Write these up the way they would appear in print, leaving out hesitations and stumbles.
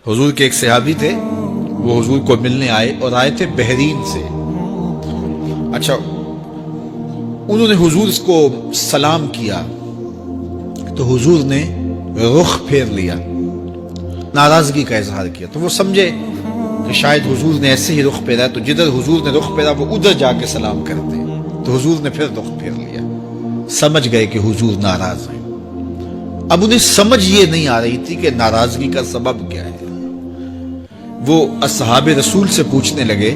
हुजूर के एक सहाबी थे, वो हुजूर को मिलने आए और आए थे बहरीन से। अच्छा, उन्होंने हुजूर को सलाम किया तो हुजूर ने रुख फेर लिया, नाराजगी का इजहार किया। तो वो समझे कि शायद हुजूर ने ऐसे ही रुख फेरा, तो जिधर हुजूर ने रुख फेरा वो उधर जाके सलाम करते हैं। तो हुजूर ने फिर रुख फेर लिया, समझ गए कि हुजूर नाराज हैं। अब उन्हें समझ ये नहीं आ रही थी कि नाराजगी का सबब क्या है। वो असहाबे रसूल से पूछने लगे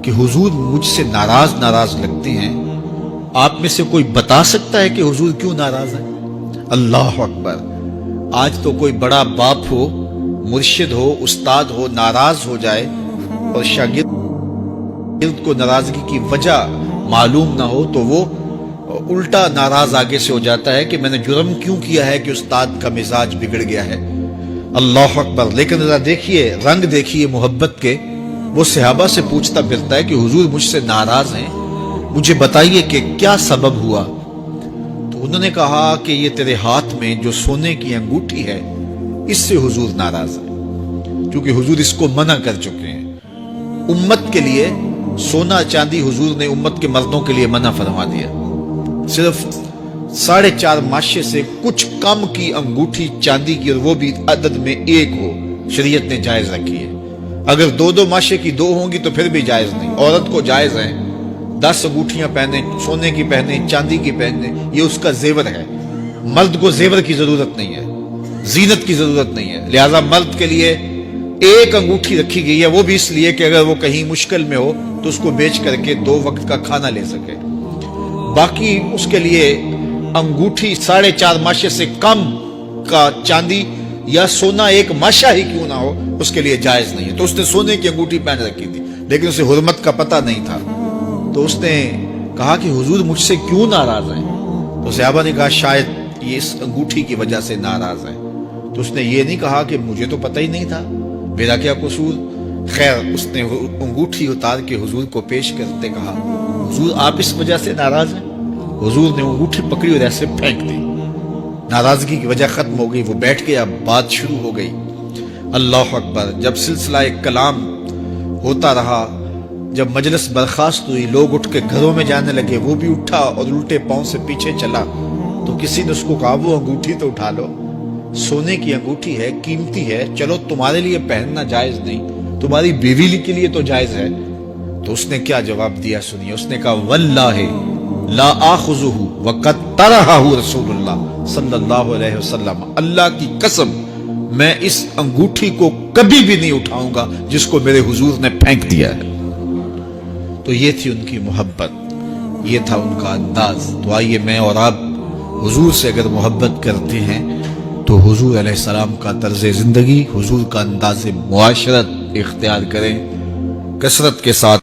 कि हुजूर मुझसे नाराज नाराज लगते हैं, आप में से कोई बता सकता है कि हुजूर क्यों नाराज है? अल्लाह अकबर। आज तो कोई बड़ा बाप हो, मुर्शिद हो, उस्ताद हो, नाराज हो जाए और शागिर्द को नाराजगी की वजह मालूम ना हो तो वो उल्टा नाराज आगे से हो जाता है कि मैंने जुर्म क्यों किया है कि उस्ताद का मिजाज बिगड़ गया है। अल्लाह अकबर। लेकिन जरा देखिए, रंग देखिए मोहब्बत के। वो सहाबा से पूछता फिरता है कि हुजूर मुझसे नाराज हैं, मुझे बताइए कि क्या सबब हुआ। तो उन्होंने कहा कि ये तेरे हाथ में जो सोने की अंगूठी है, इससे हुजूर नाराज है, क्योंकि हुजूर इसको मना कर चुके हैं। उम्मत के लिए सोना चांदी हुजूर ने उम्मत के मर्दों के लिए मना फरमा दिया। सिर्फ 4.5 माशे से कुछ कम की अंगूठी चांदी की, और वो भी अदद में एक हो, शरीयत ने जायज रखी है। अगर 2-2 माशे की 2 होंगी तो फिर भी जायज नहीं। औरत को जायज है 10 अंगूठियां पहने, सोने की पहने, चांदी की पहने, ये उसका जेवर है। मर्द को जेवर की जरूरत नहीं है, जीनत की जरूरत नहीं है। लिहाजा मर्द के लिए एक अंगूठी रखी गई है, वो भी इसलिए कि अगर वो कहीं मुश्किल में हो तो उसको बेच करके 2 वक्त का खाना ले सके। बाकी उसके लिए अंगूठी 4.5 माशे से कम का चांदी या सोना एक माशा ही क्यों ना हो, उसके लिए जायज नहीं है। तो उसने सोने की अंगूठी पहन रखी थी, लेकिन उसे हुर्मत का पता नहीं था। तो उसने कहा कि हुजूर मुझसे क्यों नाराज हैं? तो सहाबा ने कहा शायद ये इस अंगूठी की वजह से नाराज है। तो उसने ये नहीं कहा कि मुझे तो पता ही नहीं था, मेरा क्या कसूर। खैर, उसने अंगूठी उतार के हुजूर को पेश करते कहा, हुजूर आप इस वजह से नाराज हैं? हुजूर ने अंगूठी पकड़ी और ऐसे फेंक दी। नाराजगी की वजह खत्म हो गई, वो बैठ गया, बात शुरू हो गई। अल्लाह अकबर। जब सिलसिला कलाम होता रहा, जब मजलिस बर्खास्त हुई, लोग उठ के घरों में जाने लगे, वो भी उठा और उल्टे पांव से पीछे चला। तो किसी ने उसको कहा वो अंगूठी तो उठा लो, सोने की अंगूठी है, कीमती है, चलो तुम्हारे लिए पहनना जायज नहीं, तुम्हारी बीवी के लिए तो जायज है। तो उसने क्या जवाब दिया सुनिए। उसने कहा वल्लाहि ला आखुजुहु वक़द तरहहु रसूलुल्लाह सल्लल्लाहु अलैहि वसल्लम, अल्लाह की कसम मैं इस अंगूठी को कभी भी नहीं उठाऊंगा जिसको मेरे हुजूर ने फेंक दिया है। तो ये थी उनकी मोहब्बत, ये था उनका अंदाज। तो आइए मैं और आप हुजूर से अगर मोहब्बत करते हैं तो हुजूर अलैहिस्सलाम का तर्ज जिंदगी, हुजूर का अंदाज मुआशरत इख्तियार करें, कसरत के साथ।